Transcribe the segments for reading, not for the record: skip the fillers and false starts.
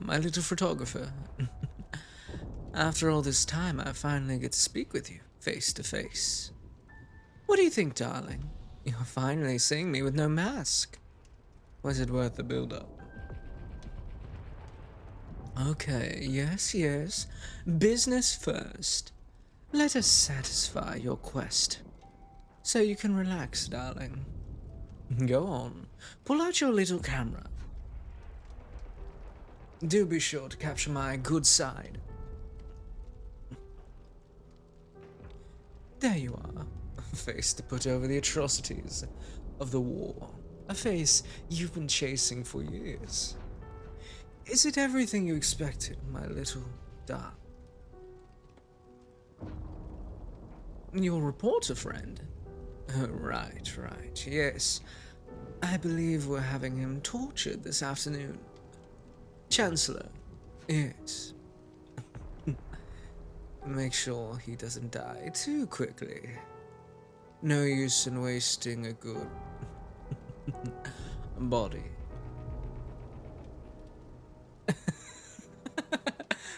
my little photographer. After all this time, I finally get to speak with you, face to face. What do you think, darling? You're finally seeing me with no mask. Was it worth the build-up? Okay, yes. Business first. Let us satisfy your quest. So you can relax, darling. Go on, pull out your little camera. Do be sure to capture my good side. There you are, a face to put over the atrocities of the war. A face you've been chasing for years. Is it everything you expected, my little darling? Your reporter friend? Oh, right, yes. I believe we're having him tortured this afternoon. Chancellor, yes. Make sure he doesn't die too quickly. No use in wasting a good body.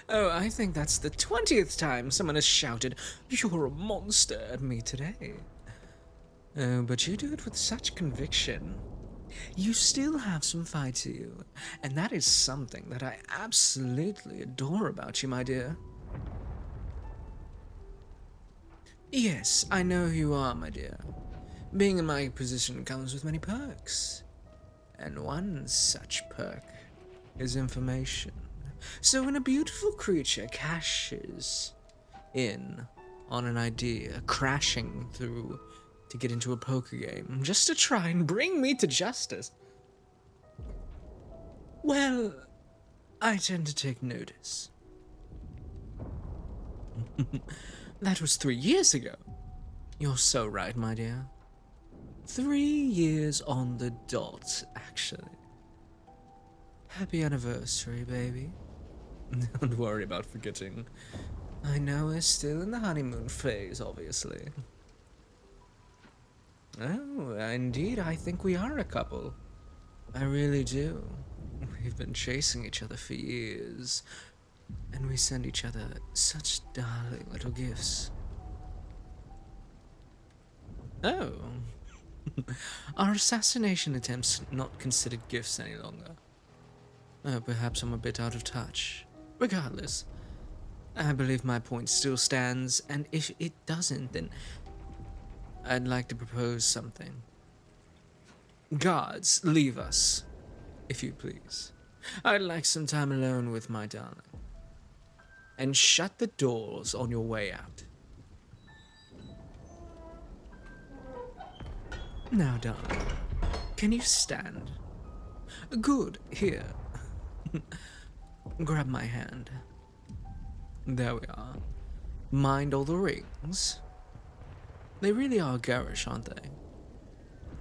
Oh, I think that's the 20th time someone has shouted, "You're a monster," at me today. Oh, but you do it with such conviction. You still have some fight to you, and that is something that I absolutely adore about you, my dear. Yes, I know who you are, my dear. Being in my position comes with many perks, and one such perk is information. So when a beautiful creature cashes in on an idea, crashing through to get into a poker game, just to try and bring me to justice, well, I tend to take notice. That was 3 years ago. You're so right, my dear. 3 years on the dot, actually. Happy anniversary, baby. Don't worry about forgetting. I know we're still in the honeymoon phase, obviously. Oh, indeed, I think we are a couple. I really do. We've been chasing each other for years, and we send each other such darling little gifts. Oh. Are assassination attempts not considered gifts any longer? Oh, perhaps I'm a bit out of touch. Regardless, I believe my point still stands, and if it doesn't, then I'd like to propose something. Guards, leave us, if you please. I'd like some time alone with my darling. And shut the doors on your way out. Now, darling, can you stand? Good, here. Grab my hand. There we are. Mind all the rings? They really are garish, aren't they?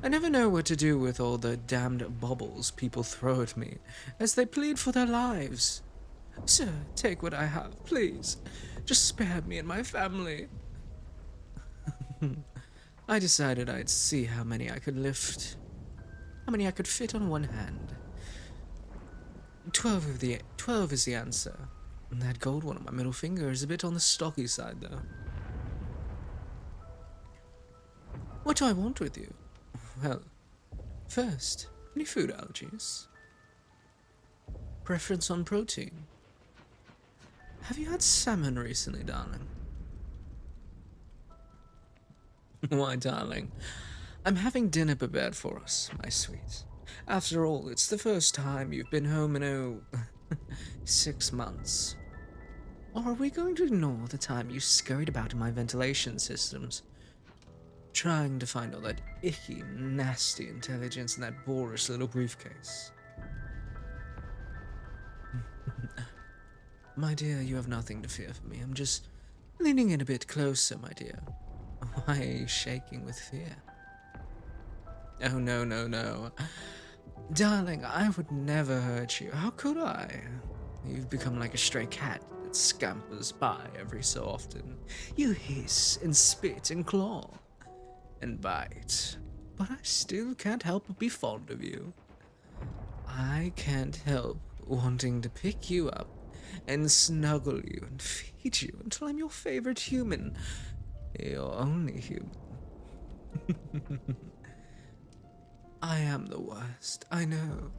I never know what to do with all the damned baubles people throw at me as they plead for their lives. Sir, take what I have, please. Just spare me and my family. I decided I'd see how many I could lift. How many I could fit on one hand. 12 is the answer. And that gold one on my middle finger is a bit on the stocky side, though. What do I want with you? Well, first, any food allergies? Preference on protein? Have you had salmon recently, darling? Why, darling, I'm having dinner prepared for us, my sweet. After all, it's the first time you've been home in, 6 months. Or are we going to ignore the time you scurried about in my ventilation systems, trying to find all that icky, nasty intelligence in that boorish little briefcase? My dear, you have nothing to fear from me. I'm just leaning in a bit closer, my dear. Why are you shaking with fear? Oh, no. Darling, I would never hurt you. How could I? You've become like a stray cat that scampers by every so often. You hiss and spit and claw and bite, but I still can't help but be fond of you. I can't help wanting to pick you up and snuggle you and feed you until I'm your favorite human. Your only human. I am the worst, I know.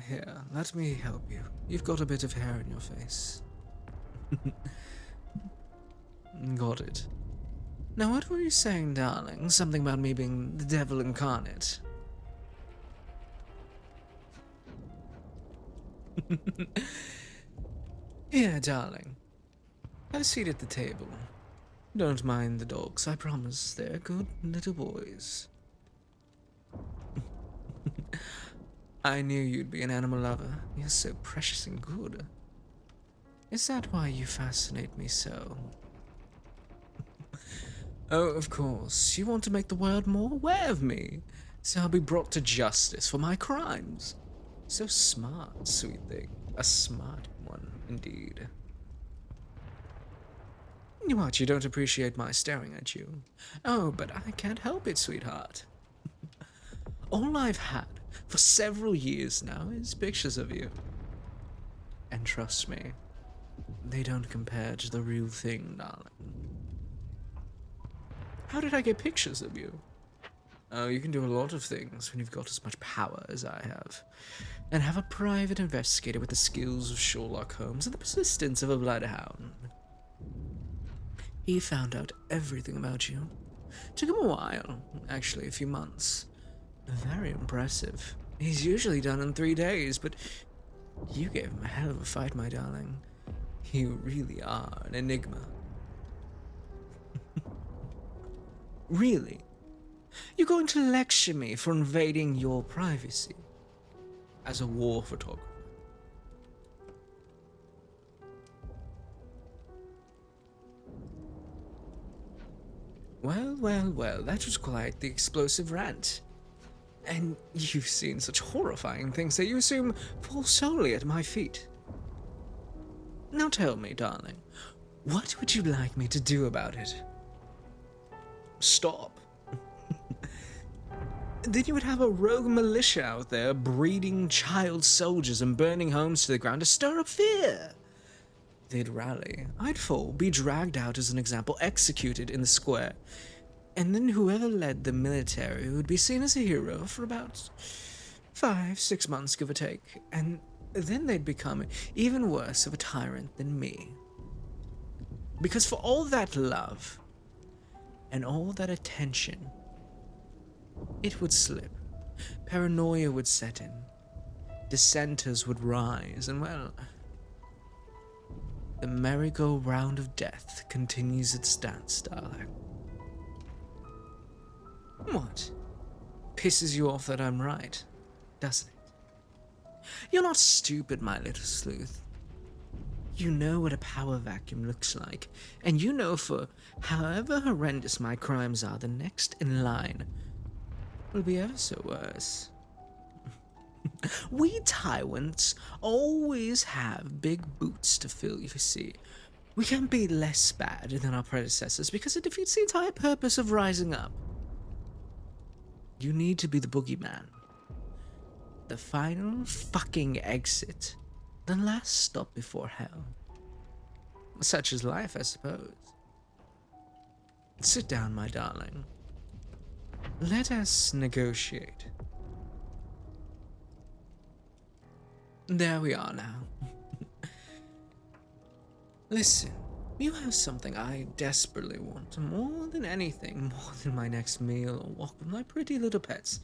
Here, let me help you. You've got a bit of hair in your face. Got it. Now what were you saying, darling? Something about me being the devil incarnate. Here, darling. Have a seat at the table. Don't mind the dogs, I promise. They're good little boys. I knew you'd be an animal lover. You're so precious and good. Is that why you fascinate me so? Oh, of course. You want to make the world more aware of me, so I'll be brought to justice for my crimes. So smart, sweet thing. A smart one, indeed. What, you don't appreciate my staring at you? Oh, but I can't help it, sweetheart. All I've had for several years now is pictures of you. And trust me, they don't compare to the real thing, darling. How did I get pictures of you? Oh, you can do a lot of things when you've got as much power as I have. And have a private investigator with the skills of Sherlock Holmes and the persistence of a bloodhound. He found out everything about you. Took him a while, actually a few months. Very impressive. He's usually done in 3 days, but you gave him a hell of a fight, my darling. You really are an enigma. Really? You're going to lecture me for invading your privacy as a war photographer? Well, well, well, that was quite the explosive rant. And you've seen such horrifying things that you assume fall solely at my feet. Now tell me, darling, what would you like me to do about it? Stop. Then you would have a rogue militia out there breeding child soldiers and burning homes to the ground to stir up fear. They'd rally, I'd fall, be dragged out as an example, executed in the square, and then whoever led the military would be seen as a hero for about 5-6 months, give or take, and then they'd become even worse of a tyrant than me. Because for all that love and all that attention, it would slip. Paranoia would set in. Dissenters would rise, and well, the merry-go-round of death continues its dance, darling. What? Pisses you off that I'm right, doesn't it? You're not stupid, my little sleuth. You know what a power vacuum looks like, and you know for however horrendous my crimes are, the next in line will be ever so worse. We tyrants always have big boots to fill, you see. We can't be less bad than our predecessors because it defeats the entire purpose of rising up. You need to be the boogeyman. The final fucking exit. The last stop before hell. Such is life, I suppose. Sit down, my darling. Let us negotiate. There we are now. Listen, you have something I desperately want, more than anything, more than my next meal or walk with my pretty little pets.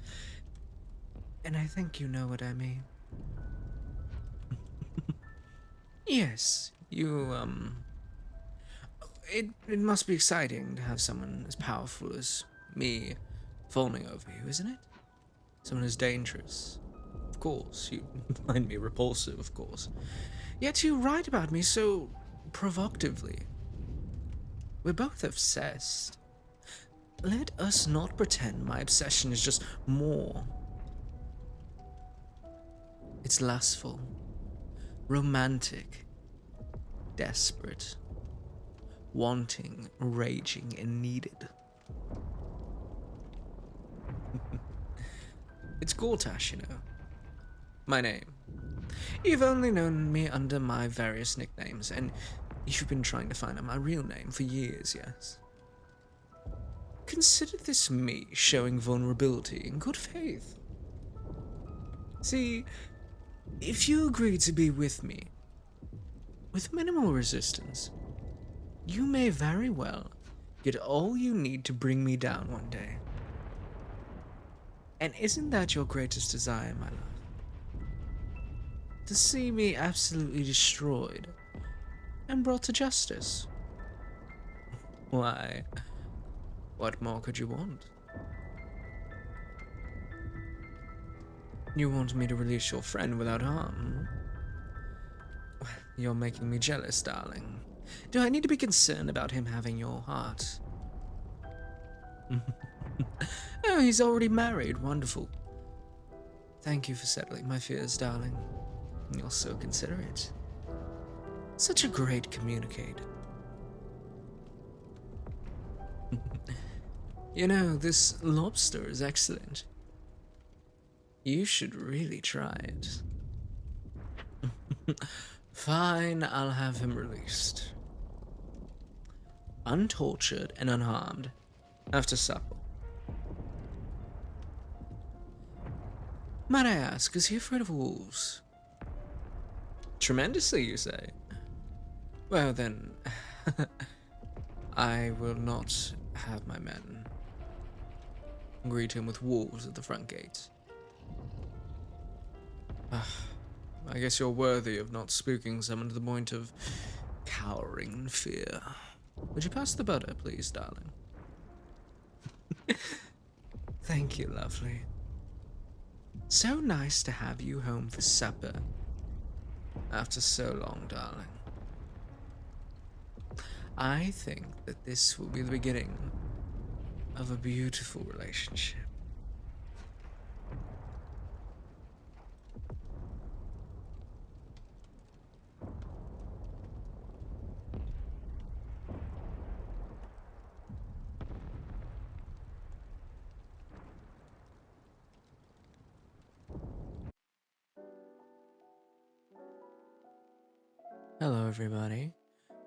And I think you know what I mean. Yes, you, It must be exciting to have someone as powerful as me fawning over you, isn't it? Someone as dangerous. Of course, you find me repulsive, of course. Yet you write about me so provocatively. We're both obsessed. Let us not pretend my obsession is just more. It's lustful, romantic, desperate, wanting, raging, and needed. It's Gortash, you know. My name. You've only known me under my various nicknames, and you've been trying to find out my real name for years, yes? Consider this me showing vulnerability in good faith. See, if you agree to be with me, with minimal resistance, you may very well get all you need to bring me down one day. And isn't that your greatest desire, my love? To see me absolutely destroyed and brought to justice? Why, what more could you want? You want me to release your friend without harm? You're making me jealous, darling. Do I need to be concerned about him having your heart? Oh, he's already married. Wonderful. Thank you for settling my fears, darling. You're so considerate. Such a great communicator. You know, this lobster is excellent. You should really try it. Fine, I'll have him released. Untortured and unharmed. After supper. Might I ask, is he afraid of wolves? Tremendously, you say? Well then, I will not have my men greet him with wolves at the front gates. I guess you're worthy of not spooking someone to the point of cowering in fear. Would you pass the butter, please, darling? Thank you, lovely. So nice to have you home for supper. After so long, darling. I think that this will be the beginning of a beautiful relationship. Hello, everybody.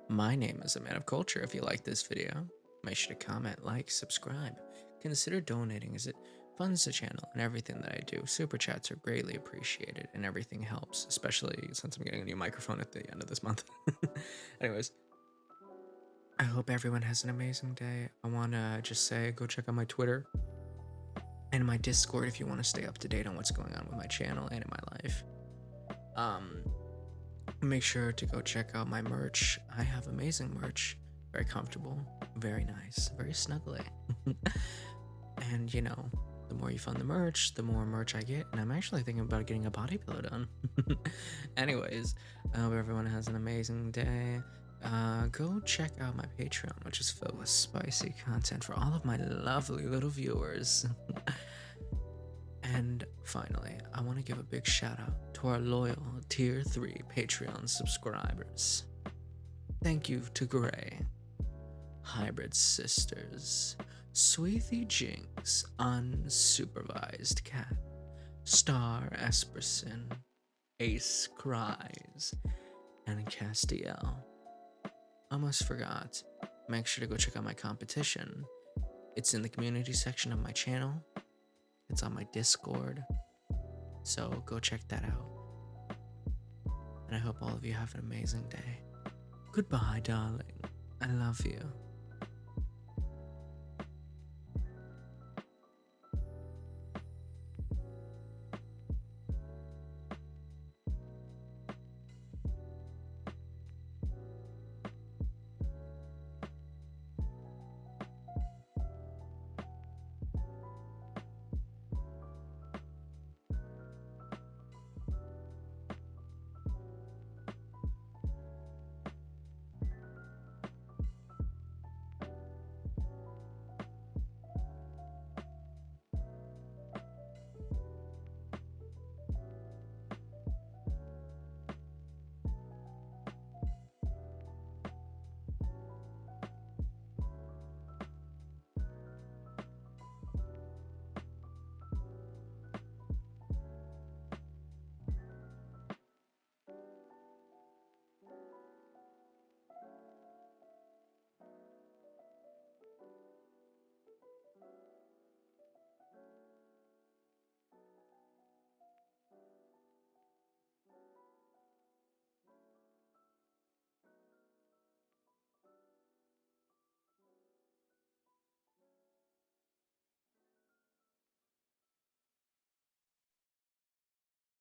My name is A Man of Culture. If you like this video, make sure to comment, like, subscribe. Consider donating as it funds the channel and everything that I do. Super chats are greatly appreciated and everything helps, especially since I'm getting a new microphone at the end of this month. Anyways, I hope everyone has an amazing day. I want to just say go check out my Twitter and my Discord if you want to stay up to date on what's going on with my channel and in my life. Make sure to go check out my merch. I have amazing merch. Very comfortable, very nice, very snuggly. And you know, the more you fund the merch, the more merch I get. And I'm actually thinking about getting a body pillow done. Anyways, I hope everyone has an amazing day. Go check out my Patreon, which is filled with spicy content for all of my lovely little viewers. And finally, I want to give a big shout out to our loyal Tier 3 Patreon subscribers. Thank you to Gray, Hybrid Sisters, Sweethyjinx, Unsupervised Cat, Star Espersen, ace.cries, and Castiel. Almost forgot, make sure to go check out my competition. It's in the community section of my channel. It's on my Discord, so go check that out. And I hope all of you have an amazing day. Goodbye, darling. I love you.